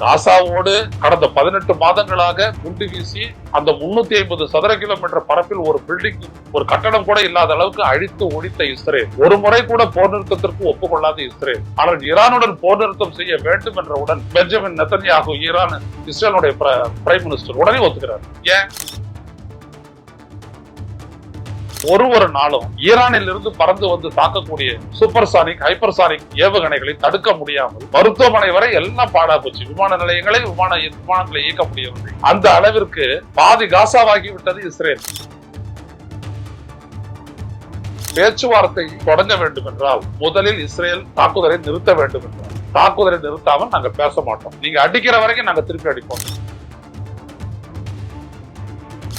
காசாவோடு கடந்த 18 மாதங்களாக குண்டு வீசி அந்த 350 சதுர கிலோமீட்டர் பரப்பில் ஒரு பில்டிங், ஒரு கட்டடம் கூட இல்லாத அளவுக்கு அழித்து ஒழித்த இஸ்ரேல், ஒரு முறை கூட போர் நிறுத்தத்திற்கு ஒப்புக்கொள்ளாத இஸ்ரேல், ஆனால் ஈரானுடன் போர் நிறுத்தம் செய்ய வேண்டும் என்றவுடன் பெஞ்சமின் நெத்தன்யாகு, ஈரான் இஸ்ரேலுடைய பிரைம் மினிஸ்டர் உடனே ஒத்துக்கிறார். ஏன்? ஒரு நாளும் ஈரானில் இருந்து பறந்து வந்து தாக்கக்கூடிய சூப்பர்சானிக், ஹைப்பர்சானிக் ஏவுகணைகளை தடுக்க முடியாமல் மருத்துவமனை வரை எல்லாம் பாடா போச்சு. விமான நிலையங்களை விமானங்களை இயக்க முடியவில்லை. அந்த அளவிற்கு பாதி காசாவாகி விட்டது இஸ்ரேல். பேச்சுவார்த்தை தொடங்க வேண்டும் என்றால் முதலில் இஸ்ரேல் தாக்குதலை நிறுத்த வேண்டும் என்றால், தாக்குதலை நிறுத்தாமல் நாங்க பேச மாட்டோம், நீங்க அடிக்கிற வரைக்கும் நாங்க திருப்பி அடிப்போம்.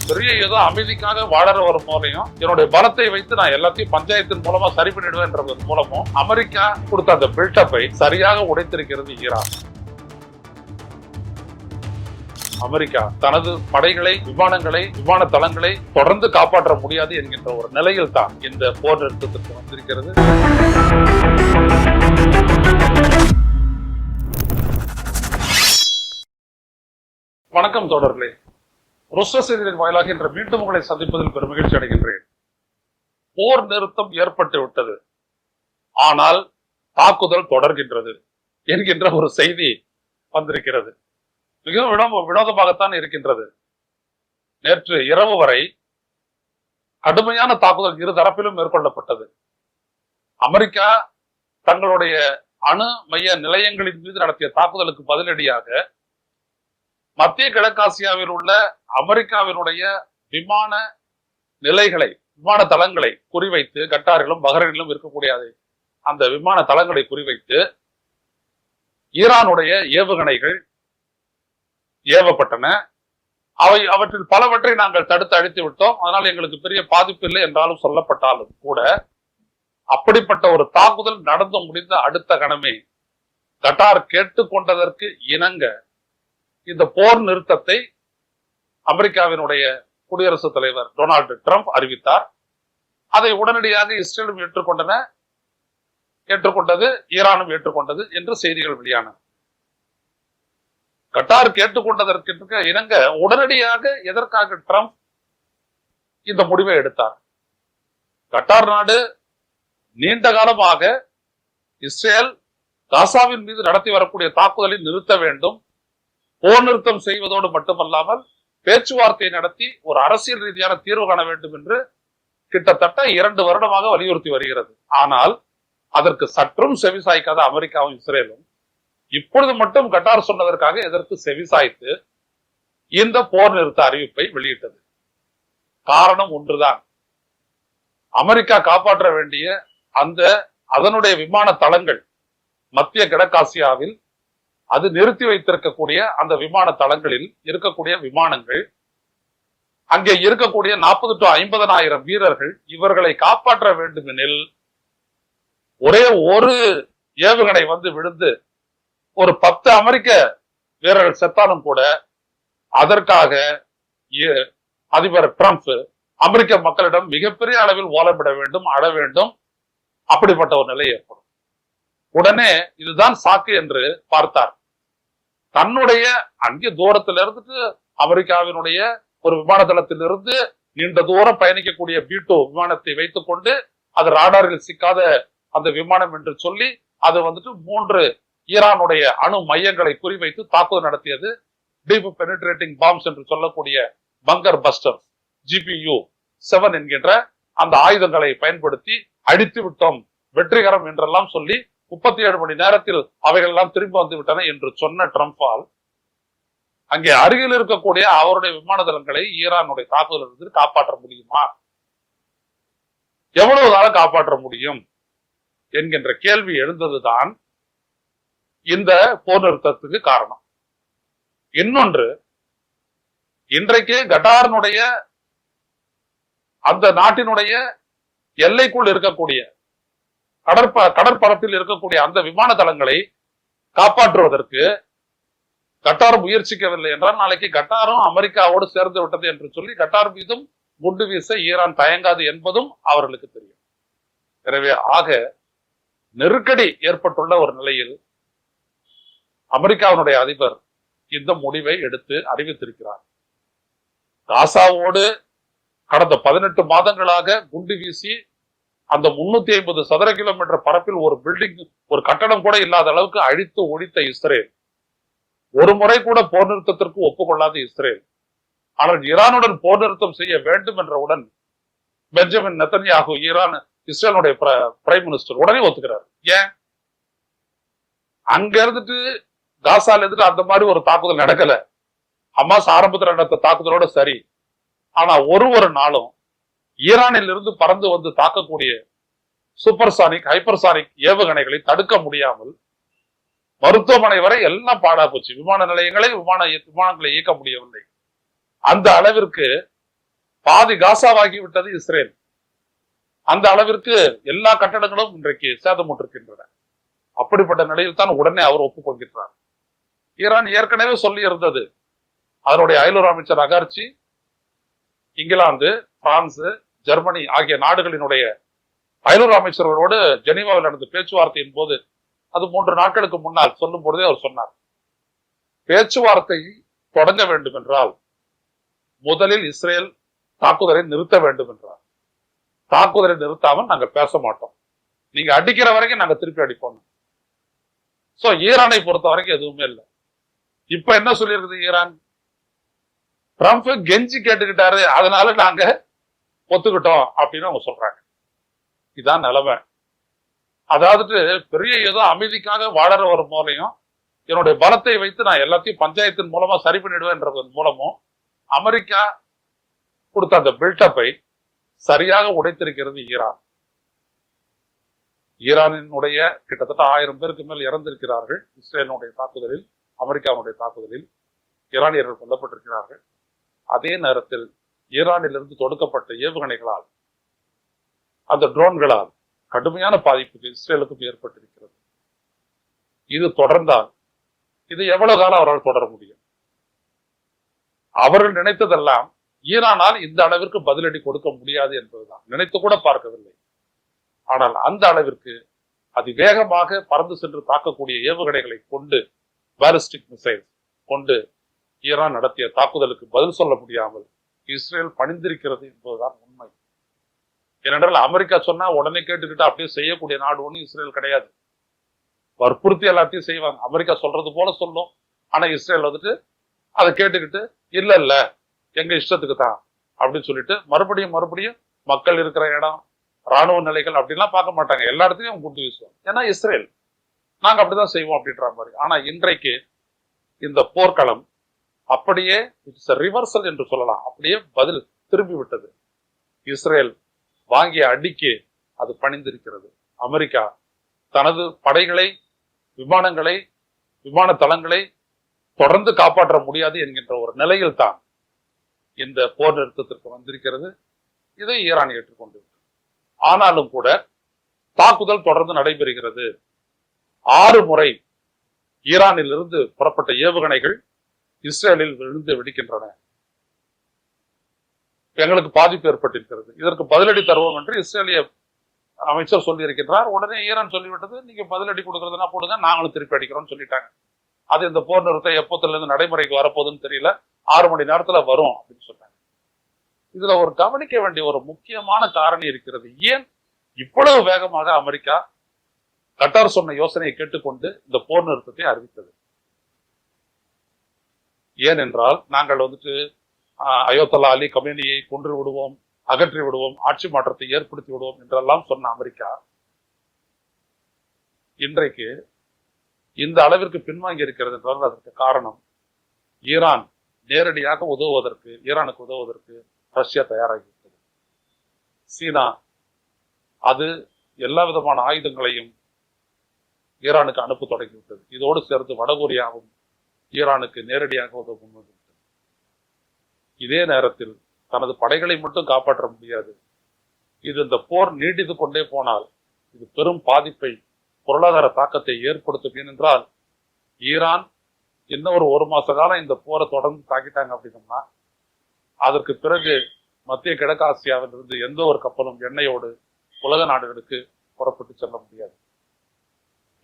பெரிய ஏதோ அமைதிக்காக வாழற ஒரு மூலையும் என்னுடைய பலத்தை வைத்து நான் எல்லாத்தையும் பஞ்சாயத்தின் மூலமா சரி பண்ணிடுவேன் மூலமும் அமெரிக்கா கொடுத்த அந்த பில்டப்பை சரியாக உடைத்திருக்கிறது ஈரான். அமெரிக்கா தனது படைகளை, விமானங்களை, விமான தளங்களை தொடர்ந்து காப்பாற்ற முடியாது என்கின்ற ஒரு நிலையில் தான் இந்த போர் நிறுத்தத்திற்கு வந்திருக்கிறது. வணக்கம் தோழர்களே, ருஷ்ய செய்திகளின் வாயிலாக என்ற மீண்டும் உங்களை சந்திப்பதில் பெரும் மகிழ்ச்சி அடைகின்றேன். போர் நிறுத்தம் ஏற்பட்டு விட்டது, ஆனால் தாக்குதல் தொடர்கின்றது என்கின்ற ஒரு செய்தி வந்திருக்கிறது. மிகவும் வினோதமாகத்தான் இருக்கின்றது. நேற்று இரவு வரை கடுமையான தாக்குதல் இரு தரப்பிலும் மேற்கொள்ளப்பட்டது. அமெரிக்கா தங்களுடைய அணு மைய நிலையங்களின் மீது நடத்திய தாக்குதலுக்கு பதிலடியாக மத்திய கிழக்காசியாவில் உள்ள அமெரிக்காவினுடைய விமான நிலைகளை, விமான தளங்களை குறிவைத்து, கட்டாரிலும் பஹ்ரைனிலும் இருக்கக்கூடிய அந்த விமான தளங்களை குறிவைத்து ஈரானுடைய ஏவுகணைகள் ஏவப்பட்டன. அவற்றில் பலவற்றை நாங்கள் தடுத்து அழித்து விட்டோம், அதனால் எங்களுக்கு பெரிய பாதிப்பு இல்லை என்றாலும் சொல்லப்பட்டாலும் கூட, அப்படிப்பட்ட ஒரு தாக்குதல் நடந்து முடிந்த அடுத்த கணமே கட்டார் கேட்டுக்கொண்டதற்கு இணங்க இந்த போர் நிறுத்தத்தை அமெரிக்காவினுடைய குடியரசுத் தலைவர் டொனால்டு ட்ரம்ப் அறிவித்தார். அதை உடனடியாக இஸ்ரேலும் ஏற்றுக்கொண்டது, ஈரானும் ஏற்றுக்கொண்டது என்று செய்திகள் வெளியான. கட்டார் கேட்டுக்கொண்டதற்கு இணங்க உடனடியாக எதற்காக ட்ரம்ப் இந்த முடிவை எடுத்தார்? கட்டார் நாடு நீண்ட காலமாக இஸ்ரேல் காசாவின் மீது நடத்தி வரக்கூடிய தாக்குதலை நிறுத்த வேண்டும், போர் நிறுத்தம் செய்வதோடு மட்டுமல்லாமல் பேச்சுவார்த்தை நடத்தி ஒரு அரசியல் ரீதியான தீர்வு காண வேண்டும் என்று கிட்டத்தட்ட 2 வருடமாக வலியுறுத்தி வருகிறது. ஆனால் அதற்கு சற்றும் செவிசாய்க்காத அமெரிக்காவும் இஸ்ரேலும் இப்பொழுது மட்டும் கட்டார் சொன்னதற்காக எதற்கு செவிசாய்த்து இந்த போர் நிறுத்த அறிவிப்பை வெளியிட்டது? காரணம் ஒன்றுதான், அமெரிக்கா காப்பாற்ற வேண்டிய அதனுடைய விமான தளங்கள் மத்திய கிழக்காசியாவில் அது நிறுத்தி வைத்திருக்கக்கூடிய அந்த விமான தளங்களில் இருக்கக்கூடிய விமானங்கள், அங்கே இருக்கக்கூடிய 40 to 50,000 வீரர்கள், இவர்களை காப்பாற்ற வேண்டும் எனில் ஒரே ஒரு ஏவுகணை வந்து விழுந்து ஒரு 10 அமெரிக்க வீரர்கள் செத்தாலும் கூட அதற்காக அதிபர் ட்ரம்ப் அமெரிக்க மக்களிடம் மிகப்பெரிய அளவில் ஓலமிட வேண்டும், அழ வேண்டும். அப்படிப்பட்ட ஒரு நிலை ஏற்படும். உடனே இதுதான் சாக்கு என்று பார்த்தார். தன்னுடைய அங்கே தூரத்தில் இருந்துட்டு அமெரிக்காவினுடைய ஒரு விமான தளத்திலிருந்து நீண்ட தூரம் பயணிக்கக்கூடிய B-2 விமானத்தை வைத்துக் கொண்டு அது ராடாரில் சிக்காத அந்த விமானம் என்று சொல்லி அது வந்துட்டு 3 ஈரானுடைய அணு மையங்களை குறிவைத்து தாக்குதல் நடத்தியது. டீப் பெனிட்ரேட்டிங் பாம்ஸ் என்று சொல்லக்கூடிய பங்கர் பஸ்டர் GPU-7 என்கின்ற அந்த ஆயுதங்களை பயன்படுத்தி அடித்து விட்டோம், வெற்றிகரம் என்றெல்லாம் சொல்லி 37 மணி நேரத்தில் அவைகள் எல்லாம் திரும்பி வந்து விட்டன என்று சொன்ன ட்ரம்பால் அங்கே அருகில் இருக்கக்கூடிய அவருடைய விமான தளங்களை ஈரானுடைய தாக்குதலிலிருந்து காப்பாற்ற முடியுமா? எவ்வளவு காலம் காப்பாற்ற முடியும் என்கின்ற கேள்வி எழுந்ததுதான் இந்த போர் நிறுத்தத்துக்கு காரணம். இன்னொன்று, இன்றைக்கு கட்டாரினுடைய அந்த நாட்டினுடைய எல்லைக்குள் இருக்கக்கூடிய கடற்பரப்பில் இருக்கக்கூடிய அந்த விமான தளங்களை காப்பாற்றுவதற்கு கட்டார் முயற்சிக்கவில்லை என்றால் நாளைக்கு கட்டாரும் அமெரிக்காவோடு சேர்ந்து விட்டது என்று சொல்லி கட்டார் மீதும் குண்டு வீச ஈரான் தயங்காது என்பதும் அவர்களுக்கு தெரியும். எனவே ஆக நெருக்கடி ஏற்பட்டுள்ள ஒரு நிலையில் அமெரிக்காவினுடைய அதிபர் இந்த முடிவை எடுத்து அறிவித்திருக்கிறார். காசாவோடு கடந்த 18 மாதங்களாக குண்டு வீசி அந்த 350 சதுர கிலோமீட்டர் பரப்பில் ஒரு பில்டிங், ஒரு கட்டடம் கூட இல்லாத அளவுக்கு அழித்து ஒழித்த இஸ்ரேல், ஒரு முறை கூட போர் நிறுத்தத்திற்கு ஒப்புக்கொள்ளாத இஸ்ரேல், ஆனால் ஈரானுடன் போர் நிறுத்தம் செய்ய வேண்டும் என்றவுடன் பெஞ்சமின் நெத்தன்யாகு, ஈரான் இஸ்ரேலுடைய பிரைம் மினிஸ்டர், உடனே ஒத்துக்கிறார். ஏன்? அங்க இருந்துட்டு காசால இருந்துட்டு அந்த மாதிரி ஒரு தாக்குதல் நடக்கல. ஹமாஸ் ஆரம்பத்தில் நடத்த தாக்குதலோட சரி. ஆனா ஒரு நாளும் ஈரானில் இருந்து பறந்து வந்து தாக்கக்கூடிய சூப்பர்சானிக், ஹைப்பர்சானிக் ஏவுகணைகளை தடுக்க முடியாமல் மருத்துவமனை வரை எல்லாம் பாடா போச்சு. விமான நிலையங்களை விமானங்களை இயக்க முடியவில்லை. அந்த அளவிற்கு பாதி காசாவாகி விட்டது இஸ்ரேல். அந்த அளவிற்கு எல்லா கட்டடங்களும் இன்றைக்கு சேதமுற்றிருக்கின்றன. அப்படிப்பட்ட நிலையில் தான் உடனே அவர் ஒப்புக்கொள்கிறார். ஈரான் ஏற்கனவே சொல்லி இருந்தது. அதனுடைய அயலுறவு அமைச்சர் அகார்ச்சி இங்கிலாந்து, பிரான்ஸ், ஜெர்மனி ஆகிய நாடுகளினுடைய அயலுறவு அமைச்சர்களோடு ஜெனீவாவில் நடந்த பேச்சுவார்த்தையின் போது, அது 3 நாட்களுக்கு முன்னால் சொல்லும் பொழுதே அவர் சொன்னார், பேச்சுவார்த்தை தொடங்க வேண்டும் என்றால் முதலில் இஸ்ரேல் தாக்குதலை நிறுத்த வேண்டும் என்றார். தாக்குதலை நிறுத்தாமல் நாங்க பேச மாட்டோம், நீங்க அடிக்கிற வரைக்கும் நாங்க திருப்பி அடிப்போம். சோ ஈரானை பொறுத்த வரைக்கும் எதுவுமே இல்லை. இப்ப என்ன சொல்லியிருக்குது ஈரான்? ட்ரம்ப் கெஞ்சி கேட்டுக்கிட்டாரு, அதனால நாங்க ஒத்துக்கிட்டோம் அப்படின்னு அவங்க சொல்றாங்க. இதான் நிலைமை. அதாவது பெரிய ஏதோ அமைதிக்காக வாழற ஒரு மூலையும், என்னுடைய பலத்தை வைத்து நான் எல்லாத்தையும் பஞ்சாயத்தின் மூலமா சரி பண்ணிடுவேன் மூலமும் அமெரிக்கா கொடுத்த அந்த பில்டப்பை சரியாக உடைத்திருக்கிறது ஈரான். ஈரானினுடைய கிட்டத்தட்ட 1000 பேருக்கு மேல் இறந்திருக்கிறார்கள் இஸ்ரேலினுடைய தாக்குதலில், அமெரிக்காவுடைய தாக்குதலில் ஈரானியர்கள் கொல்லப்பட்டிருக்கிறார்கள். அதே நேரத்தில் ஈரானிலிருந்து தொடுக்கப்பட்ட ஏவுகணைகளால், அந்த ட்ரோன்களால் கடுமையான பாதிப்பு இஸ்ரேலுக்கும் ஏற்பட்டிருக்கிறது. இது தொடர்ந்தால் இது எவ்வளவு காலம் அவரால் தொடர முடியும்? அவர்கள் நினைத்ததெல்லாம் ஈரானால் இந்த அளவிற்கு பதிலடி கொடுக்க முடியாது என்பதுதான். நினைத்து கூட பார்க்கவில்லை. ஆனால் அந்த அளவிற்கு அதிவேகமாக பறந்து சென்று தாக்கக்கூடிய ஏவுகணைகளை கொண்டு, பாலிஸ்டிக் மிசைல் கொண்டு ஈரான் நடத்திய தாக்குதலுக்கு பதில் சொல்ல முடியாமல் இஸ்ரேல் பணிந்திருக்கிறது என்பதுதான் உண்மை. ஏனென்றால் அமெரிக்கா சொன்னா உடனே கேட்டுக்கிட்டு அப்படியே செய்யக்கூடிய நாடு ஒண்ணு இஸ்ரேல் கிடையாது. வற்புறுத்தி எல்லாத்தையும் செய்வாங்க. அமெரிக்கா சொல்றது போல சொல்லும். ஆனா இஸ்ரேல் வந்துட்டு அதை கேட்டுக்கிட்டு இல்ல எங்க இஷ்டத்துக்கு தான் அப்படின்னு சொல்லிட்டு மறுபடியும் மக்கள் இருக்கிற இடம், ராணுவ நிலைகள் அப்படின்லாம் பார்க்க மாட்டாங்க. எல்லா இடத்துலயும் குண்டு வீசுவாங்க. ஏன்னா இஸ்ரேல் நாங்க அப்படிதான் செய்வோம் அப்படின்ற மாதிரி. ஆனா இன்றைக்கு இந்த போர்க்களம் அப்படியே இட்ஸ் ரிவர்சல் என்று சொல்லலாம். அப்படியே பதில் திரும்பி விட்டது. இஸ்ரேல் வாங்கிய அடிக்கு அது பணிந்திருக்கிறது. அமெரிக்கா தனது படைகளை, விமானங்களை, விமான தளங்களை தொடர்ந்து காப்பாற்ற முடியாது என்கின்ற ஒரு நிலையில் தான் இந்த போர் நிறுத்தத்திற்கு வந்திருக்கிறது. இதை ஈரான் ஏற்றுக்கொண்டு, ஆனாலும் கூட தாக்குதல் தொடர்ந்து நடைபெறுகிறது. 6 முறை ஈரானில் இருந்து புறப்பட்ட ஏவுகணைகள் இஸ்ரேலில் விழுந்து வெடிக்கின்றன. எங்களுக்கு பாதிப்பு ஏற்பட்டிருக்கிறது. இதற்கு பதிலடி தருவோம் என்று இஸ்ரேலிய அமைச்சர் சொல்லி இருக்கின்றார். உடனே ஈரான் சொல்லிவிட்டது, நீங்க பதிலடி கொடுக்கறதுனா போடுங்க, நாங்களும் திருப்பி அடிக்கிறோம்னு சொல்லிட்டாங்க. அது இந்த போர் நிறுத்தம் எப்போத்துல இருந்து நடைமுறைக்கு வரப்போகுதுன்னு தெரியல. 6 மணி நேரத்துல வரும் அப்படின்னு சொன்னாங்க. இதுல ஒரு கவனிக்க வேண்டிய ஒரு முக்கியமான காரணி இருக்கிறது. ஏன் இவ்வளவு வேகமாக அமெரிக்கா கட்டார் சொன்ன யோசனையை கேட்டுக்கொண்டு இந்த போர் நிறுத்தத்தை அறிவித்தது? ஏனென்றால் நாங்கள் வந்துட்டு அயோத்தல்லா அலி கமேனியை கொன்று விடுவோம், அகற்றி விடுவோம், ஆட்சி மாற்றத்தை ஏற்படுத்தி விடுவோம் என்றெல்லாம் சொன்ன அமெரிக்கா இன்றைக்கு இந்த அளவிற்கு பின்வாங்கி இருக்கிறது என்றால் அதற்கு காரணம் ஈரான் நேரடியாக உதவுவதற்கு, ஈரானுக்கு உதவுவதற்கு ரஷ்யா தயாராகிவிட்டது. சீனா அது எல்லா விதமான ஆயுதங்களையும் ஈரானுக்கு அனுப்ப தொடங்கிவிட்டது. இதோடு சேர்ந்து வடகொரியாவும் ஈரானுக்கு நேரடியாக உதவ முன்வந்துவிட்டது. இதே நேரத்தில் தனது படைகளை மட்டும் காப்பாற்ற முடியாது. இது இந்த போர் நீடித்து கொண்டே போனால் இது பெரும் பாதிப்பை, பொருளாதார தாக்கத்தை ஏற்படுத்தும். ஏனென்றால் ஈரான் இன்னும் ஒரு மாச காலம் இந்த போரை தொடர்ந்து தாக்கிட்டாங்க அப்படின்னா அதற்கு பிறகு மத்திய கிழக்கு ஆசியாவிலிருந்து எந்த ஒரு கப்பலும் எண்ணெயோடு உலக நாடுகளுக்கு புறப்பட்டு செல்ல முடியாது.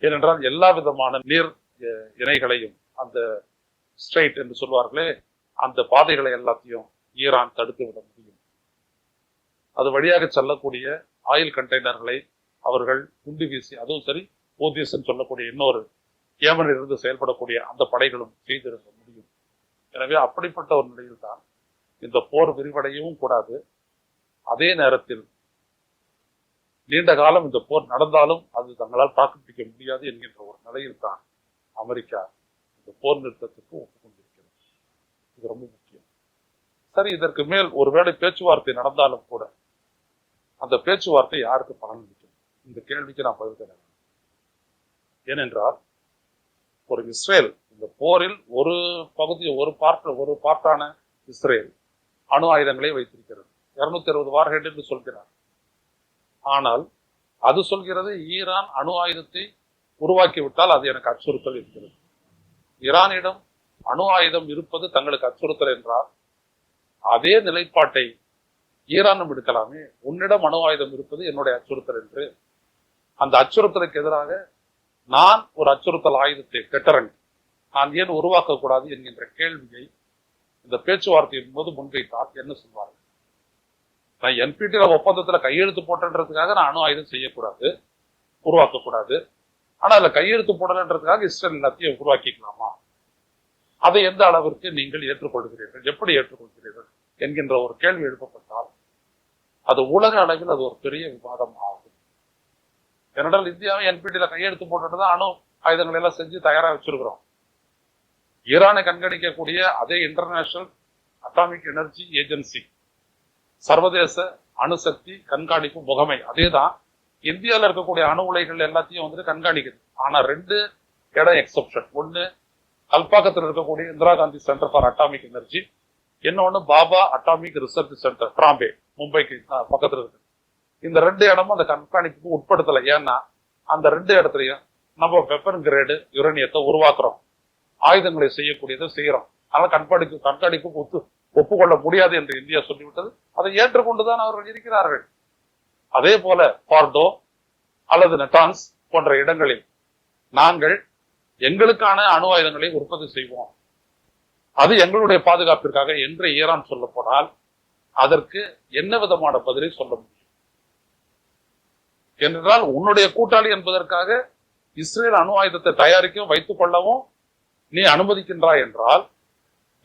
ஏனென்றால் எல்லா விதமான நீர் இணைகளையும் அந்த ஸ்ட்ரெயிட் என்று சொல்வார்களே, அந்த பாதைகளை எல்லாத்தையும் ஈரான் தடுத்து விட முடியும். அது வழியாக செல்லக்கூடிய ஆயில் கண்டெய்னர்களை அவர்கள் குண்டு வீசி, அதுவும் சரி ஹூதிஸ் சொல்லக்கூடிய இன்னொரு ஏமனில் இருந்து செயல்படக்கூடிய அந்த படைகளும் செய்திருக்க முடியும். எனவே அப்படிப்பட்ட ஒரு நிலையில் தான் இந்த போர் விரிவடையவும் கூடாது. அதே நேரத்தில் நீண்ட காலம் இந்த போர் நடந்தாலும் அது தங்களால் தாக்குப்பிடிக்க முடியாது என்கின்ற ஒரு நிலையில் தான் அமெரிக்கா இந்த போர் நிறுத்தத்துக்கு ஒப்புக்கொண்டிருக்கிறது. இது ரொம்ப முக்கியம். சரி, இதற்கு மேல் ஒருவேளை பேச்சுவார்த்தை நடந்தாலும் கூட அந்த பேச்சுவார்த்தை யாருக்கு பலனளிக்கும்? இந்த கேள்விக்கு நான் பதில் தர வேண்டும். ஏனென்றால் ஒரு இஸ்ரேல் இந்த போரில் ஒரு பகுதி, ஒரு பார்ட்டான இஸ்ரேல் அணு ஆயுதங்களை வைத்திருக்கிறது. 260 வார்ஹெட் என்று சொல்கிறார். ஆனால் அது சொல்கிறது ஈரான் அணு ஆயுதத்தை உருவாக்கிவிட்டால் அது எனக்கு அச்சுறுத்தல் இருக்கிறது. ஈரானிடம் அணு ஆயுதம் இருப்பது தங்களுக்கு அச்சுறுத்தல் என்றால் அதே நிலைப்பாட்டை ஈரானும் எடுக்கலாமே. உன்னிடம் அணு ஆயுதம் இருப்பது என்னுடைய அச்சுறுத்தல் என்று அந்த அச்சுறுத்தலுக்கு எதிராக நான் ஒரு அச்சுறுத்தல் ஆயுதத்தை கெட்டரன் நான் ஏன் உருவாக்கக்கூடாது என்கின்ற கேள்வியை இந்த பேச்சுவார்த்தையின் போது முன்வைத்தால் என்ன சொல்வார்கள்? நான் NPT ஒப்பந்தத்துல கையெழுத்து போட்டன்றதுக்காக நான் அணு ஆயுதம் செய்யக்கூடாது, உருவாக்கக்கூடாது. ஆனா அதுல கையெழுத்து போடலன்றதுக்காக இஸ்ரேல் எல்லாத்தையும் உருவாக்கிக்கலாமா? அதை எந்த அளவிற்கு நீங்கள் ஏற்றுக்கொள்கிறீர்கள், எப்படி ஏற்றுக்கொள்கிறீர்கள் என்கின்ற ஒரு கேள்வி எழுப்பப்பட்டால் அது உலக அளவில் அது ஒரு பெரிய விவாதம் ஆகும். ஏனென்றால் இந்தியாவை NPT கையெழுத்து போட்டுதான் அணு ஆயுதங்களை எல்லாம் செஞ்சு தயாரா வச்சிருக்கிறோம். ஈரானை கண்காணிக்கக்கூடிய அதே இன்டர்நேஷனல் அட்டாமிக் எனர்ஜி ஏஜென்சி, சர்வதேச அணுசக்தி கண்காணிப்பு முகமை, அதேதான் இந்தியாவில் இருக்கக்கூடிய அணு உலைகள் எல்லாத்தையும் கண்காணிக்குது. ஆனா 2 இடம் எக்ஸப்ஷன். ஒண்ணு கல்பாக்கத்தில் இருக்கக்கூடிய Indira Gandhi centre for atomic energy, இன்னொன்னு Bhabha atomic research centre, Trombay, மும்பைக்கு பக்கத்துல இருக்கு. இந்த 2 இடமும் அந்த கண்காணிப்புக்கு உட்படுத்தல. ஏன்னா அந்த 2 இடத்துலயும் நம்ம வெப்பன் கிரேடு யுரேனியத்தை உருவாக்குறோம், ஆயுதங்களை செய்யக்கூடியதை செய்யறோம். அதனால கண்காணிப்புக்கு ஒப்புக்கொள்ள முடியாது என்று இந்தியா சொல்லிவிட்டது. அதை ஏற்றுக்கொண்டுதான் அவர்கள் இருக்கிறார்கள். அதே போல பார்டோ அல்லது நெட்டான்ஸ் போன்ற இடங்களில் நாங்கள் எங்களுக்கான அணு ஆயுதங்களை உற்பத்தி செய்வோம், அது எங்களுடைய பாதுகாப்பிற்காக என்று ஈரான் சொல்ல போனால் அதற்கு என்ன விதமான பதிலை சொல்ல முடியும்? என்றால் உன்னுடைய கூட்டாளி என்பதற்காக இஸ்ரேல் அணு ஆயுதத்தை தயாரிக்கவும் வைத்துக் கொள்ளவும் நீ அனுமதிக்கின்றாய் என்றால்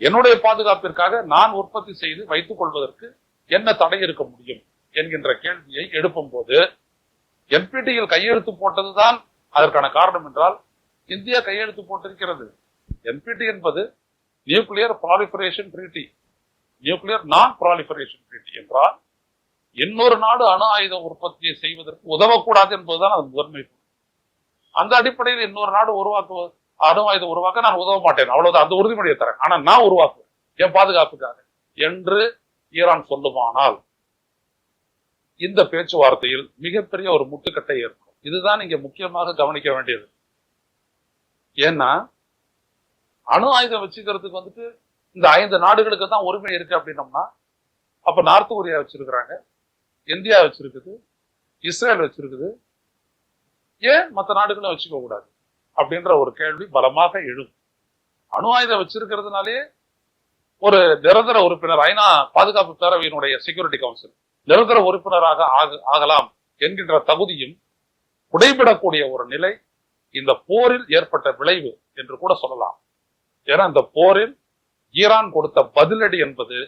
என்னுடைய பாதுகாப்பிற்காக நான் உற்பத்தி செய்து வைத்துக் கொள்வதற்கு என்ன தடை இருக்க முடியும் என்கின்ற கேள்வியை எழுப்பும் போது NPT-யில் கையெழுத்து போட்டதுதான் அதற்கான காரணம் என்றால் இந்தியா கையெழுத்து போட்டிருக்கிறது. NPT என்பது நியூக்ளியர் ப்ராலிஃபரேஷன் ட்ரீட்டி, நியூக்ளியர் நான் ப்ராலிஃபரேஷன் ட்ரீட்டி என்றால் இன்னொரு நாடு அணு ஆயுத உற்பத்தியை செய்வதற்கு உதவக்கூடாது என்பதுதான் அது முதன்மை. அந்த அடிப்படையில் இன்னொரு நாடு அணு ஆயுதம் உருவாக்க நான் உதவ மாட்டேன், அவ்வளவுதான், அந்த உறுதிமொழியை தரேன். ஆனா நான் உருவாக்குவேன் என் பாதுகாப்புக்காக என்று ஈரான் சொல்லுமானால் இந்த பேச்சுவார்த்தையில் மிகப்பெரிய ஒரு முட்டுக்கட்டை ஏற்படும். இதுதான் இங்க முக்கியமாக கவனிக்க வேண்டியது. ஏன்னா அணு ஆயுதம் வச்சுக்கிறதுக்கு இந்த 5 நாடுகளுக்கு தான் உரிமை இருக்கு அப்படின்னோம்னா, அப்ப நார்த் கொரியா வச்சிருக்கிறாங்க, இந்தியா வச்சிருக்குது, இஸ்ரேல் வச்சிருக்குது, ஏன் மற்ற நாடுகளும் வச்சுக்க கூடாது அப்படின்ற ஒரு கேள்வி பலமாக எழும். அணு ஆயுதம் வச்சிருக்கிறதுனாலே ஒரு நிரந்தர உறுப்பினர், ஐநா பாதுகாப்பு பேரவையினுடைய செக்யூரிட்டி கவுன்சில் நிரந்தர உறுப்பினராக ஆகலாம் என்கின்ற தகுதியும் உடைபடக்கூடிய ஒரு நிலை இந்த போரில் ஏற்பட்ட விளைவு என்று கூட சொல்லலாம். ஏன்னா இந்த போரில் ஈரான் கொடுத்த பதிலடி என்பது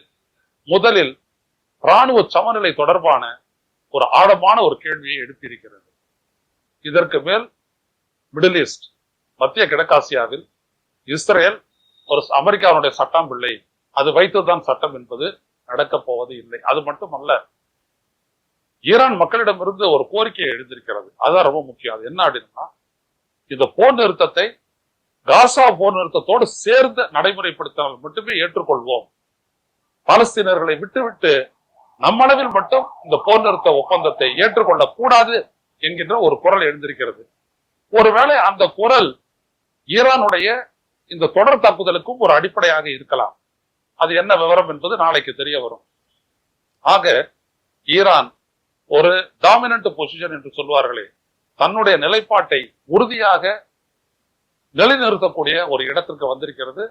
முதலில் ராணுவ சமநிலை தொடர்பான ஒரு ஆழமான ஒரு கேள்வியை எழுப்பியிருக்கிறது. இதற்கு மேல் மிடில் ஈஸ்ட், மத்திய கிழக்காசியாவில் இஸ்ரேல் ஒரு அமெரிக்காவுடைய சட்டம் பிள்ளை, அது வைத்துதான் சட்டம் என்பது நடக்கப் போவது இல்லை. அது மட்டுமல்ல, ஈரான் மக்களிடமிருந்து ஒரு கோரிக்கையை எழுந்திருக்கிறது. அதுதான் ரொம்ப முக்கியம். அது என்ன அப்படின்னா, இந்த போர் நிறுத்தத்தை காசா போர் நிறுத்தத்தோடு சேர்ந்து நடைமுறைப்படுத்தினால் மட்டுமே ஏற்றுக்கொள்வோம், பாலஸ்தீனர்களை விட்டுவிட்டு நம்மளவில் மட்டும் இந்த போர் நிறுத்த ஒப்பந்தத்தை ஏற்றுக்கொள்ளக் கூடாது என்கின்ற ஒரு குரல் எழுந்திருக்கிறது. ஒருவேளை அந்த குரல் ஈரானுடைய இந்த தொடர் தாக்குதலுக்கும் ஒரு அடிப்படையாக இருக்கலாம். அது என்ன விவரம் என்பது நாளைக்கு தெரிய வரும். ஆக ஈரான் ஒரு டாமினன்ட் பொசிஷன் என்று சொல்வார்களே, தன்னுடைய நிலைப்பாட்டை உறுதியாக நிலைநிறுத்தக்கூடிய ஒரு இடத்திற்கு வந்திருக்கிறது.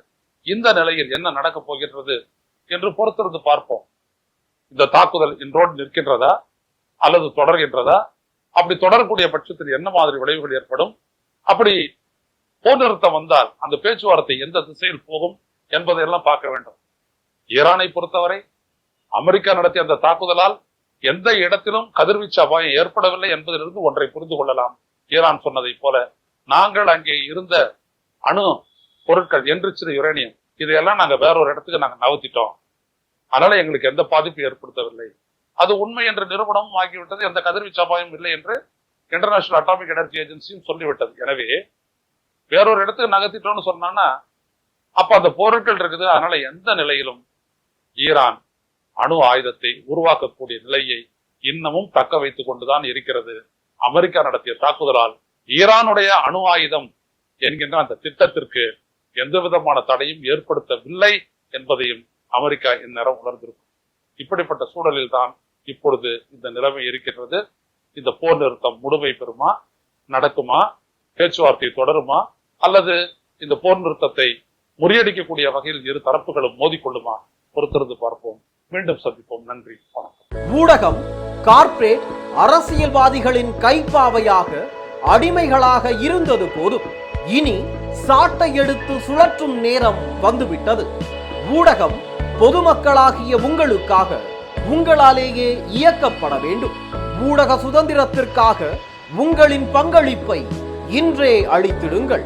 இந்த நிலையில் என்ன நடக்கப் போகின்றது என்று பொறுத்திருந்து பார்ப்போம். இந்த தாக்குதல் இன்றோடு நிற்கின்றதா அல்லது தொடர்கின்றதா? அப்படி தொடரக்கூடிய பட்சத்தில் என்ன மாதிரி விளைவுகள் ஏற்படும்? அப்படி போர் நிறுத்தம் வந்தால் அந்த பேச்சுவார்த்தை எந்த திசையில் போகும் என்பதையெல்லாம் பார்க்க வேண்டும். ஈரானை பொறுத்தவரை அமெரிக்கா நடத்திய அந்த தாக்குதலால் எந்த இடத்திலும் கதிர்வீச்சு அபாயம் ஏற்படவில்லை என்பதிலிருந்து ஒன்றை புரிந்து கொள்ளலாம். ஈரான் சொன்னதை போல நாங்கள் அங்கே இருந்த அணு பொருட்கள் என்ரிச்சடு யுரேனியம் இதையெல்லாம் நாங்க வேற ஒரு இடத்துக்கு நாங்க நகர்த்திட்டோம், அதனால எங்களுக்கு எந்த பாதிப்பு ஏற்படுத்தவில்லை, அது உண்மை என்ற நிரூபணமும் ஆகிவிட்டது, எந்த கதிர்வீச்சு அபாயம் இல்லை என்று இன்டர்நேஷனல் அட்டாமிக் எனர்ஜி ஏஜென்சியும் சொல்லிவிட்டது. எனவே வேறொரு இடத்துக்கு நகர்த்திட்டோம்னு சொன்னான்னா அப்ப அந்த பொருட்கள் இருக்குது, அதனால எந்த நிலையிலும் ஈரான் அணு ஆயுதத்தை உருவாக்கக்கூடிய நிலையை இன்னமும் தக்க வைத்துக் கொண்டுதான் இருக்கிறது. அமெரிக்கா நடத்திய தாக்குதலால் ஈரானுடைய அணு ஆயுதம் என்கின்ற அந்த திட்டத்திற்கு எந்த விதமான தடையும் ஏற்படுத்தவில்லை என்பதையும் அமெரிக்கா இந்நேரம் உணர்ந்திருக்கும். இப்படிப்பட்ட சூழலில் தான் இப்பொழுது இந்த நிலைமை இருக்கிறது. இந்த போர் நிறுத்தம் முழுமை பெறுமா, நடக்குமா, பேச்சுவார்த்தை தொடருமா, அல்லது இந்த போர் நிறுத்தத்தை முறியடிக்கக்கூடிய வகையில் இரு தரப்புகளும் மோதிக்கொள்ளுமா? பொறுத்திருந்து பார்ப்போம். மீண்டும் சந்திப்போம். நன்றி, வணக்கம். ஊடகம் கார்ப்பரேட் அரசியல்வாதிகளின் கைப்பாவையாக அடிமைகளாக இருந்தது போதும், இனி சாட்டை எடுத்து சுழற்றும் நேரம் வந்துவிட்டது. ஊடகம் பொதுமக்களாகிய உங்களுக்காக உங்களாலேயே இயக்கப்பட வேண்டும். ஊடக சுதந்திரத்திற்காக உங்களின் பங்களிப்பை இன்றே அளித்திடுங்கள்.